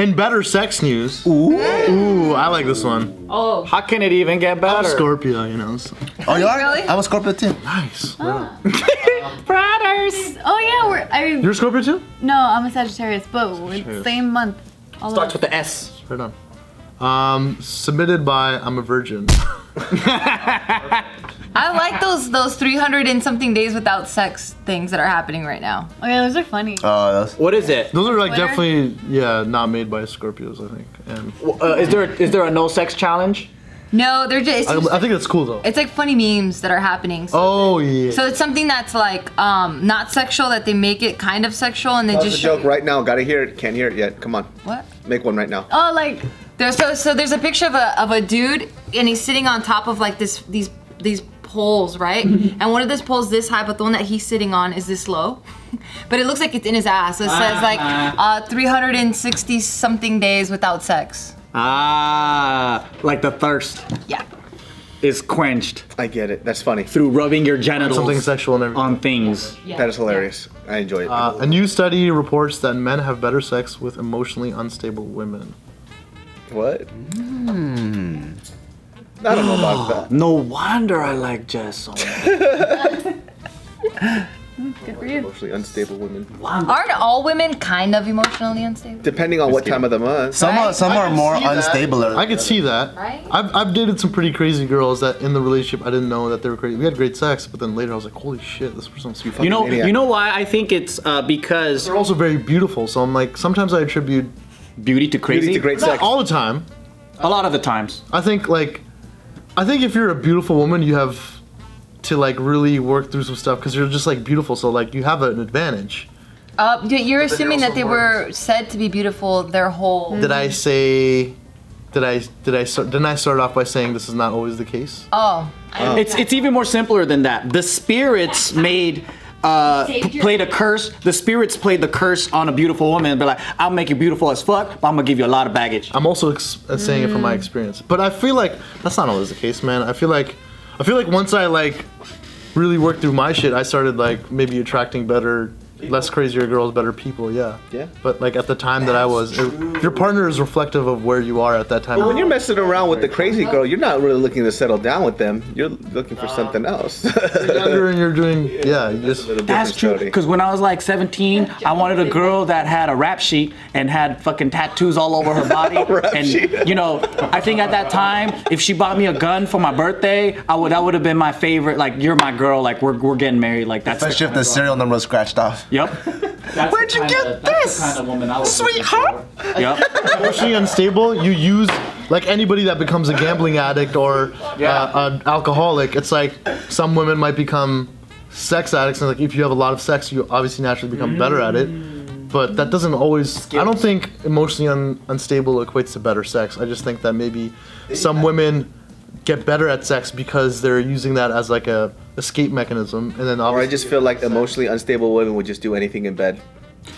And better sex news. Ooh, I like this one. Oh. How can it even get better? Scorpio, you know. So. Oh, you are? Really? I'm a Scorpio too. Nice. Brothers. Oh yeah, You're a Scorpio too? No, I'm a Sagittarius, but we're same month. Starts with the S. Right on. Submitted by I'm a Virgin. I like those 300 and something days without sex things that are happening right now. Oh yeah, those are funny. What is it? Those are like Twitter? definitely not made by Scorpios, I think. And Is there a no sex challenge? No, they're just. I think that's cool though. It's like funny memes that are happening. So yeah. So it's something that's like not sexual that they make it kind of sexual and they Pause just the joke right now. Gotta hear it. Can't hear it yet. Come on. What? Make one right now. Oh, like there's so there's a picture of a dude and he's sitting on top of like these poles, right? And one of those poles this high, but the one that he's sitting on is this low. But it looks like it's in his ass. So it says like 360 something days without sex. Like the thirst Yeah. is quenched I get it. That's funny. through rubbing your genitals Something sexual and everything. on things. That is hilarious. I enjoy it. A new study reports that men have better sex with emotionally unstable women. What? I don't know about that. No wonder I like Jess so much. Good for you. Emotionally unstable women. Aren't all women kind of emotionally unstable? Depending on what time of the month. Some are more unstable. I could see that. Right? I've dated some pretty crazy girls that in the relationship I didn't know that they were crazy. We had great sex, but then later I was like, holy shit, this person's so fucking maniac. You know why I think it's because They're also very beautiful, so I'm like, sometimes I attribute beauty to crazy. Beauty to great not sex. all the time. A lot of the times. I think if you're a beautiful woman, you have to like really work through some stuff because you're just like beautiful, so like you have an advantage. You're assuming that also they were said to be beautiful their whole. Did I say? Didn't I start off by saying this is not always the case? Oh. It's even more simpler than that. The spirits made played a curse. The spirits played the curse on a beautiful woman and be like, I'll make you beautiful as fuck, but I'm gonna give you a lot of baggage. I'm also saying it from my experience, but I feel like that's not always the case, man. I feel like once I like really worked through my shit, I started like maybe attracting better, less crazier girls, better people. Yeah. But like at the time that I was, your partner is reflective of where you are at that time. But when you're messing around with the crazy girl, you're not really looking to settle down with them. You're looking for something else. You're younger and you're doing, you just. That's true. Because when I was like 17, I wanted a girl that had a rap sheet and had fucking tattoos all over her body. And you know, I think at that time, if she bought me a gun for my birthday, that would have been my favorite. Like, you're my girl. Like, we're getting married. Like, that's. Especially if the serial number was scratched off. Yep. Where'd you get this, sweetheart? Yep. Emotionally unstable, you use like anybody that becomes a gambling addict or an alcoholic. It's like some women might become sex addicts, and like if you have a lot of sex, you obviously naturally become better at it. But that doesn't always. I don't think emotionally unstable equates to better sex. I just think that maybe some women get better at sex because they're using that as like a escape mechanism, and then Or I just feel like emotionally unstable women would just do anything in bed.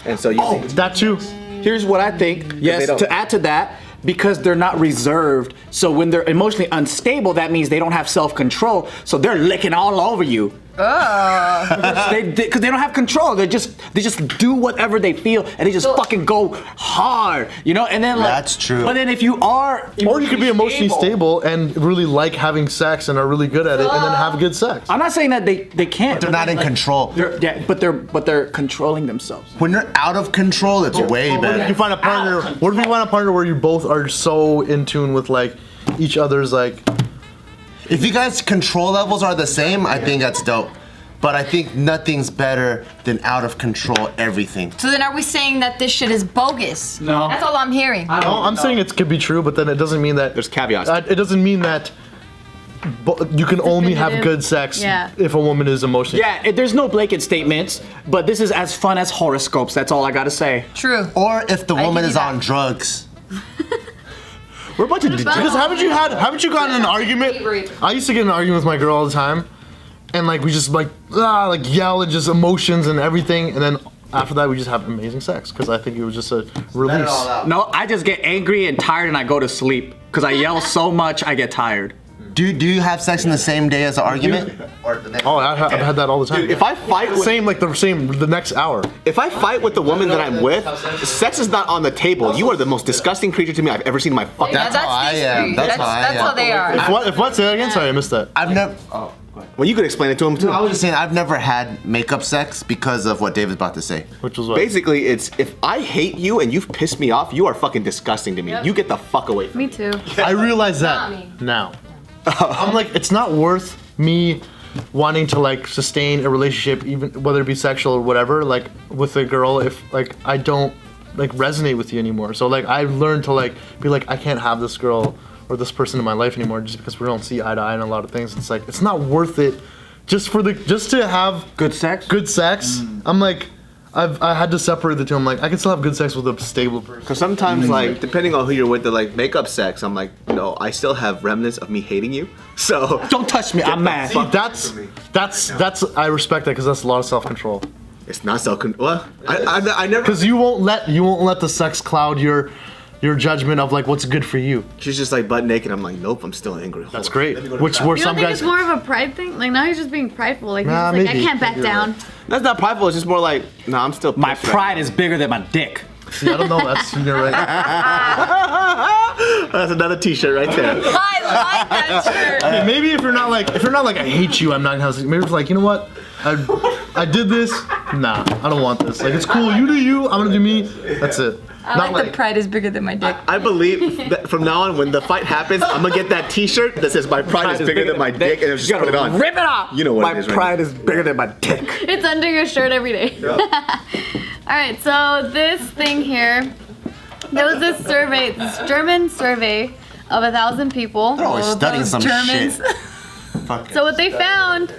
And so you think that too. Here's what I think. Yes, don't. to add to that, because they're not reserved. So when they're emotionally unstable, that means they don't have self-control. So they're licking all over you. Because they don't have control. They just do whatever they feel, and they just fucking go hard, you know. And then like, That's true. But then if you are, Or you could be emotionally stable and really like having sex and are really good at it, and then have good sex. I'm not saying that they can't. They're not in control. But they're controlling themselves. When you're out of control, it's way What if better. you find a partner? What if you find a partner where you both are so in tune with like each other's like? If you guys' control levels are the same, I think that's dope. But I think nothing's better than out of control everything. So then are we saying that this shit is bogus? No. That's all I'm hearing. I'm saying it could be true, but then it doesn't mean that. There's caveats. It doesn't mean that. You can only have Definitive. good sex Yeah. if a woman is emotionally. There's no blanket statements, but this is as fun as horoscopes. That's all I gotta say. True. Or if the I woman give is you that. on drugs. We're a bunch of degenerates. Because haven't you gotten in an argument? I used to get in an argument with my girl all the time, and like we just like yell and just emotions and everything, and then after that we just have amazing sex because I think it was just a release. No, I just get angry and tired and I go to sleep because I yell so much I get tired. Do you have sex in the same day as the argument? Or the next? Oh, I've had that all the time. Dude, if I fight with the next hour. If I fight with the woman that I'm with, sex is not on the table. You are the most disgusting creature to me I've ever seen in my fucking life. That's how I am. That's how they are. If what? Say that again. Sorry, I missed that. I've never. Well, you could explain it to him too. I was just saying I've never had makeup sex because of what David's about to say. Which was what? Basically, it's if I hate you and you've pissed me off, you are fucking disgusting to me. Yep. You get the fuck away from me. Me too. I realize Not that me. now. I'm like, it's not worth me wanting to like sustain a relationship, even whether it be sexual or whatever, like with a girl if like I don't like resonate with you anymore. So like I've learned to like be like I can't have this girl or this person in my life anymore just because we don't see eye to eye on a lot of things. It's like it's not worth it just to have Good sex? good sex. I'm like I had to separate the two. I'm like I can still have good sex with a stable person. Because sometimes, like, depending on who you're with, the like makeup sex, I'm like, no, I still have remnants of me hating you. So Don't touch me, I'm mad. See, that's I respect that because that's a lot of self-control. it's not self-control. Well, I never. Because you won't let the sex cloud your judgment of like what's good for you. She's just like butt naked. I'm like, nope, I'm still angry. That's great. Which were You don't some think guys. it's more of a pride thing? Like now he's just being prideful. Like he's Nah, just like, maybe. I can't back You're down. That's not prideful. It's just more like, nah, I'm still. My pissed right pride is bigger than my dick. See, I don't know. That's you're right. now. That's another T-shirt right there. I like that shirt. Hey, maybe if you're not like I hate you, I'm not gonna have sex. Maybe it's like, you know what? I did this. Nah, I don't want this. Like it's cool. You do you. I'm gonna do me. That's it. I like the pride is bigger than my dick. I believe that from now on, when the fight happens, I'm gonna get that T-shirt that says "My pride is bigger than my dick," and I'll just put it on. Rip it off. You know what my it is, right? pride is bigger than my dick. It's under your shirt every day. All right, so this thing here, there was this survey, this German survey of 1,000 people. They're always studying some Germans. shit. Fuck. So what they found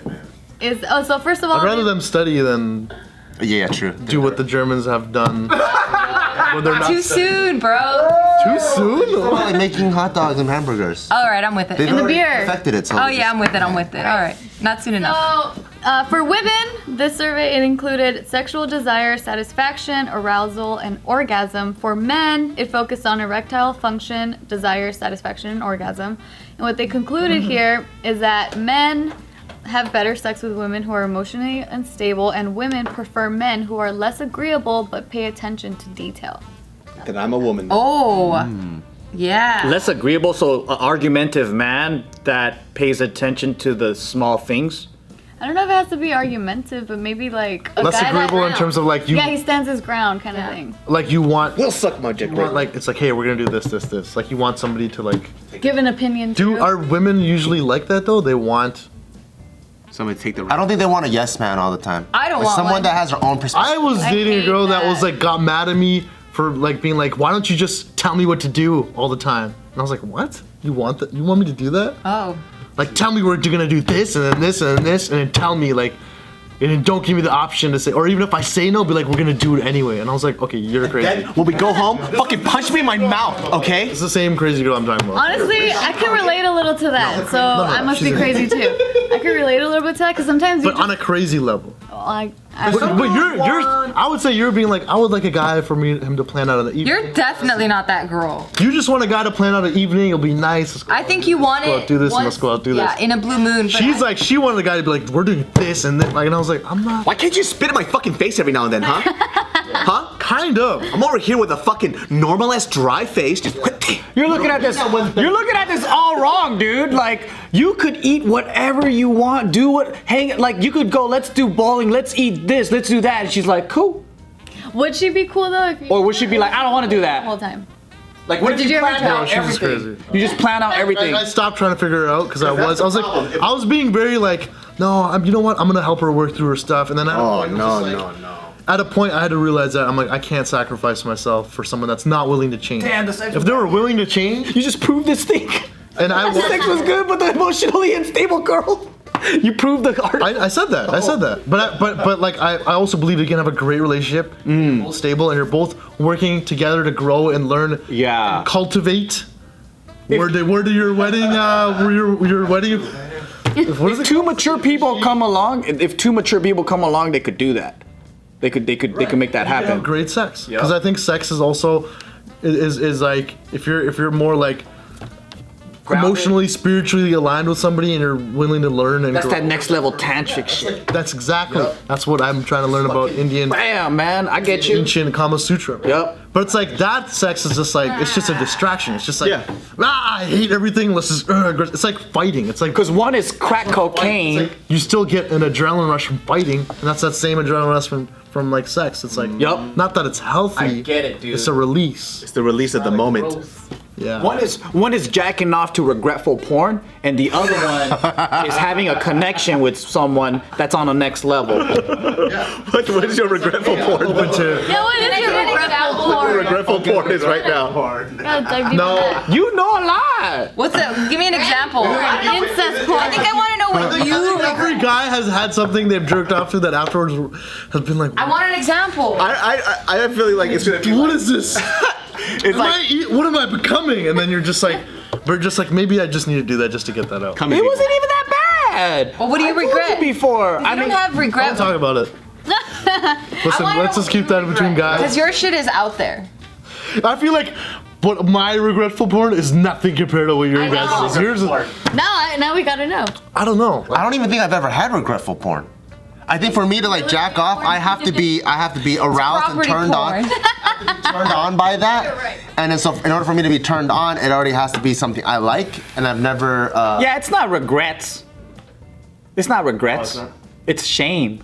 is, so first of all, I'd rather them study than Yeah, true. do what the Germans have done. When they're not Too soon, bro. Too soon. Probably making hot dogs and hamburgers. All right, I'm with it. They've the already beer. perfected it. So Oh yeah, I'm with it. I'm with it. All right, not soon enough. So, for women, this survey, it included sexual desire, satisfaction, arousal, and orgasm. For men, it focused on erectile function, desire, satisfaction, and orgasm. And what they concluded here is that men have better sex with women who are emotionally unstable, and women prefer men who are less agreeable but pay attention to detail. Then I'm a woman. Oh, yeah. Less agreeable, so an argumentative man that pays attention to the small things. I don't know if it has to be argumentative, but maybe like a Less guy that- agreeable in terms of like you Yeah, he stands his ground kind of thing. like you want. We'll suck my dick. You want, like it's like, hey, we're gonna do this. Like you want somebody to like. Give an opinion Do too. are women usually like that though? They want. Somebody take the. I don't think they want a yes man all the time. I don't Like want someone one. that has their own perspective. I was I dating a hate girl that that. was like got mad at me for like being like, why don't you just tell me what to do all the time? And I was like, what? You want that? You want me to do that? Oh. Like tell me we're gonna do this and then this and then this and then tell me like, and then don't give me the option to say, or even if I say no, be like, we're gonna do it anyway. And I was like, okay, you're crazy. Then when we go home, fucking punch me in my mouth, okay? It's the same crazy girl I'm talking about. Honestly, I can relate a little to that, so I must be she's- crazy too. I can relate a little bit to that because sometimes you But on a crazy level. But you're I would say you're being like, I would like a guy for him to plan out an evening. You're definitely not that girl. You just want a guy to plan out an evening. It'll be nice. Let's go I think you want go it. out, do this and once- let's go out, do Yeah, this. in a blue moon. But She's like, she wanted a guy to be like, we're doing this and then like, and I was like, I'm not. Why can't you spit in my fucking face every now and then, huh? Huh? Kind of. I'm over here with a fucking normal ass dry face. Just You're looking at this. You're looking at this all wrong, dude. Like you could eat whatever you want, do what, hang. Like you could go. Let's do bowling. Let's eat this. Let's do that. And she's like, cool. Would she be cool though? If you Or would she be like, I don't want to do the that? whole time? Like, what Did if you you ever plan tell? out She's just everything? crazy. You just plan out everything. I stopped trying to figure it out because I was like, I was being very like, no, you know what? I'm gonna help her work through her stuff, and then Oh no. at a point I had to realize that I'm like, I can't sacrifice myself for someone that's not willing to change. Damn, the sex If was they were willing to change, You just proved this thing. and I The sex was good, but the emotionally unstable girl. You proved the art. I said that. I said that. But like I also believe you can have a great relationship, both stable, and you're both working together to grow and learn. Yeah. And cultivate. Where did your wedding? Your wedding? What is it? Two mature people come along. If two mature people come along, they could do that. They could make that Have happen. great sex. Because I think sex is also is like if you're more like emotionally, spiritually aligned with somebody and you're willing to learn and That's grow. that next level tantric shit. That's exactly. That's what I'm trying to learn about Indian Bam, man, I get you. ancient Kama Sutra. Yep. But it's like that sex is just like it's just a distraction. It's just like Yeah. I hate everything. Let's just it's like fighting. It's like Because one is crack cocaine. you still get an adrenaline rush from fighting, and that's that same adrenaline rush from like sex. It's like Yup. not that it's healthy. I get it, dude. It's a release. It's the release of the moment. Yeah. One is jacking off to regretful porn, and the other one is having a connection with someone that's on the next level. What is your regretful porn? Open to Yeah, what is your regretful porn? Regretful porn is right now. Gotta dive deep No. into that. You know a lot. What's that? Give me an example. Incest porn. I think I want to know what you. every guy has had something they've jerked off to that afterwards has been like, I want an example. I have feeling like it's gonna be what is this? it's like What am I becoming? And then you're just like, we're just like, maybe I just need to do that just to get that out. coming. It wasn't even that bad. Well, what do you I told regret? you before. I don't have regret Don't talk about it. Listen, wanna let's know just keep that between because guys. your shit is out there. I feel like, but my regretful porn is nothing compared to what your guys is. Yours is, Now we gotta know. I don't know. I don't even think I've ever had regretful porn. I think for me to like jack off, I have to be aroused and Property turned porn. turned on by that. And then so in order for me to be turned on, it already has to be something I like, and I've never. Yeah, it's not regrets. It's not regrets. It's shame.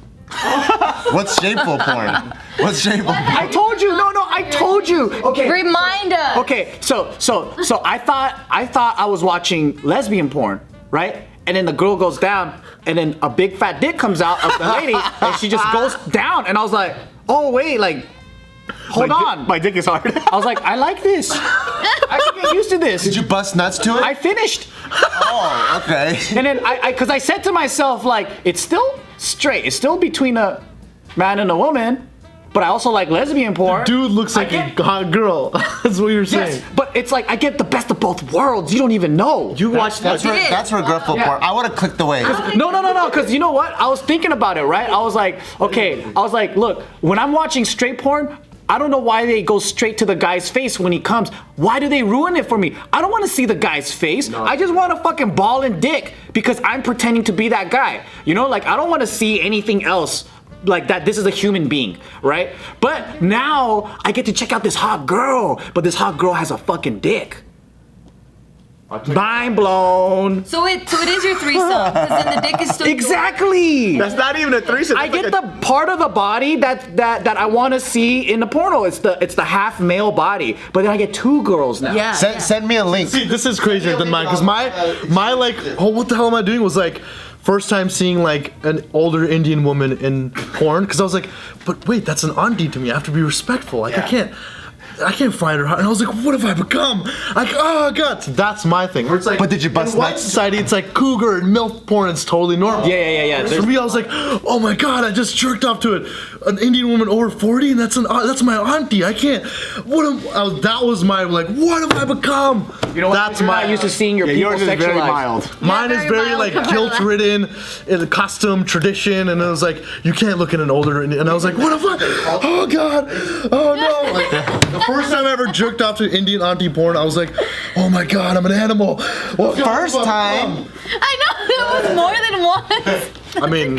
What's shameful porn? What's shameful? I told you. No, I told you. Okay. Remind us. Okay. So I thought I was watching lesbian porn, right? And then the girl goes down, and then a big fat dick comes out of the lady, and she just goes down, and I was like, oh wait, like, hold on. My dick is hard. I was like, I like this. I can get used to this. Did you bust nuts to it? I finished. Oh, okay. And then because I said to myself, like, it's still straight. It's still between a man and a woman, but I also like lesbian porn. Dude looks like a hot girl. That's what you're saying. Yes, but it's like I get the best of both worlds. You don't even know. You watched that. That's regretful porn. I would have clicked away. No, because you know what? I was thinking about it, right? I was like, look, when I'm watching straight porn, I don't know why they go straight to the guy's face when he comes. Why do they ruin it for me? I don't want to see the guy's face. I just want a fucking ball and dick because I'm pretending to be that guy. You know, like I don't want to see anything else like that. This is a human being, right? But now I get to check out this hot girl, but this hot girl has a fucking dick. Mind blown. So it is your threesome because then the dick is still Exactly. That's not even a threesome. I That's get like the part of the body that I want to see in the porno. It's the half male body, but then I get two girls now. Yeah. Send me a link. See, this is crazier than mine because my like, oh, what the hell am I doing? Was like first time seeing like an older Indian woman in porn because I was like, but wait, that's an auntie to me. I have to be respectful. Like I can't find her hot. And I was like, what have I become? Like, oh god, so that's my thing. Where it's like, But did you bust in white nuts? society? It's like cougar and MILF porn. It's totally normal. Yeah. For me, I was like, oh my god, I just jerked off to an Indian woman over 40, and that's my auntie. I can't. That was my like, what have I become? You know what? That's You're my. not used to seeing your people yours is very sexualized. mild. Mine is very very mild like compared to that. guilt-ridden, in custom tradition, and it was like you can't look at an older. And I was like, what if I? Oh god, oh no! Like, the first time I ever jerked off to Indian auntie porn, I was like, oh my god, I'm an animal. What First time. I know that was more than once. I mean,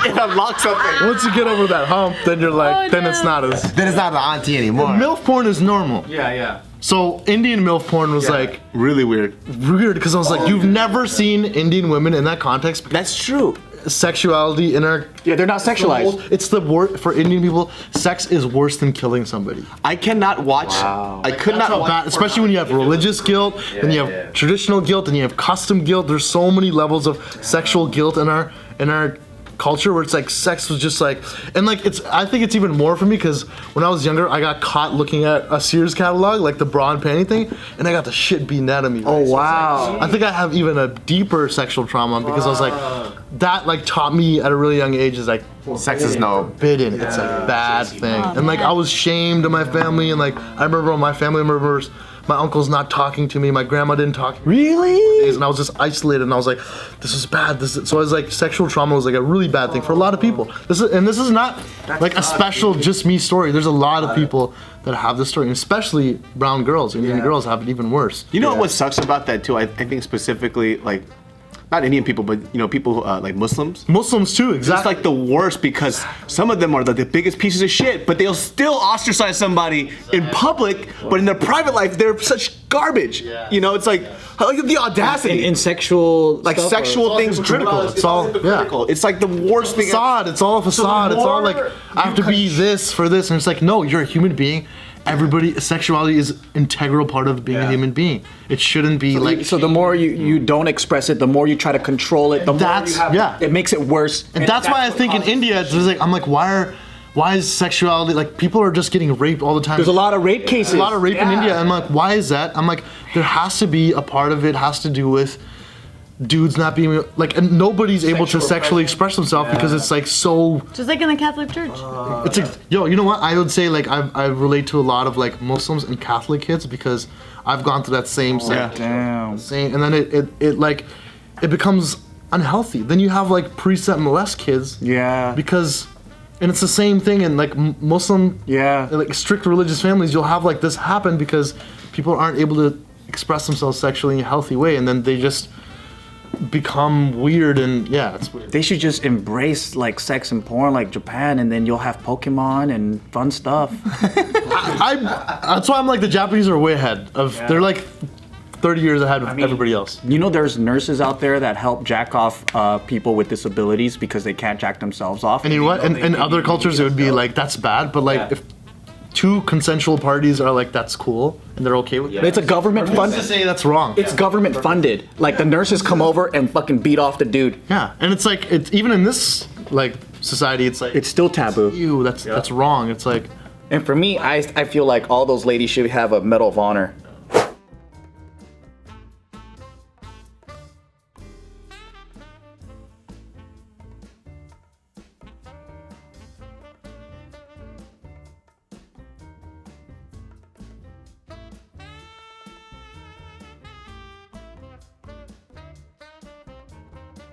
it unlocks something. once you get over that hump, then you're like, Oh, then no. it's not as. Then it's not an auntie anymore. MILF porn is normal. Yeah. So Indian MILF porn was like Really weird. weird because I was like, you've never seen Indian women in that context. That's true. Sexuality in our Yeah, they're not sexualized. It's the worst for Indian people. Sex is worse than killing somebody. I cannot watch. I could That's not how watch. bad, especially when you have religious guilt, and you have traditional guilt, and you have custom guilt. There's so many levels of sexual guilt in our culture where it's like sex was just like, and like I think it's even more for me because when I was younger, I got caught looking at a Sears catalog, like the bra and panty thing, and I got the shit beaten out of me. Oh wow. I think I have even a deeper sexual trauma because I was like, that like taught me at a really young age is like Sex is no. forbidden. It's a bad thing. And like I was shamed in my family, and like I remember my family members my uncle's not talking to me, my grandma didn't talk to me. Really? And I was just isolated, and I was like, this is bad. So I was like, sexual trauma was like a really bad thing for a lot of people. This is not like a special just me story. There's a lot of people that have this story, and especially brown girls. Indian girls have it even worse. You know what sucks about that too? I think specifically like, not Indian people, but you know, people like Muslims. Muslims too, exactly. It's like the worst because some of them are the biggest pieces of shit, but they'll still ostracize somebody in public, but in their private life, they're such garbage. You know, it's like the audacity. In sexual, like stuff, sexual things, hypocritical. it's all hypocritical. It's like the worst thing. Facade. It's all a facade. It's all like, I have to be this for this, and it's like, no, you're a human being. Everybody, sexuality is integral part of being a human being. It shouldn't be like. So the more you don't express it, the more you try to control it, the more you have, it makes it worse. And that's why I think in India, it's like, I'm like, why is sexuality, like, people are just getting raped all the time. There's a lot of rape cases. There's a lot of rape in India. And I'm like, why is that? I'm like, there has to be a part of it has to do with dudes not being like, and nobody's able to sexually express themselves because it's like so. Just like in the Catholic Church. It's like, yo, you know what? I would say like I relate to a lot of like Muslims and Catholic kids because I've gone through that same Damn. same, and then it like it becomes unhealthy. Then you have like precept molest kids. Yeah. Because, and it's the same thing in like Muslim. Yeah. Like strict religious families, you'll have like this happen because people aren't able to express themselves sexually in a healthy way, and then they just become weird, and it's weird. They should just embrace like sex and porn like Japan, and then you'll have Pokemon and fun stuff. That's why I'm like, the Japanese are way ahead of. They're like 30 years ahead of everybody else. You know, there's nurses out there that help jack off people with disabilities because they can't jack themselves off. And you know what? In other cultures, it would be like, that's bad, but like if two consensual parties are like, that's cool, and they're okay with it. It's a government Who's to funded. say that's wrong? It's government funded. Like the nurses come over and fucking beat off the dude. Yeah, and it's like, it's even in this like society, it's like, It's still taboo. ew, that's wrong. It's like, And for me, I feel like all those ladies should have a Medal of Honor.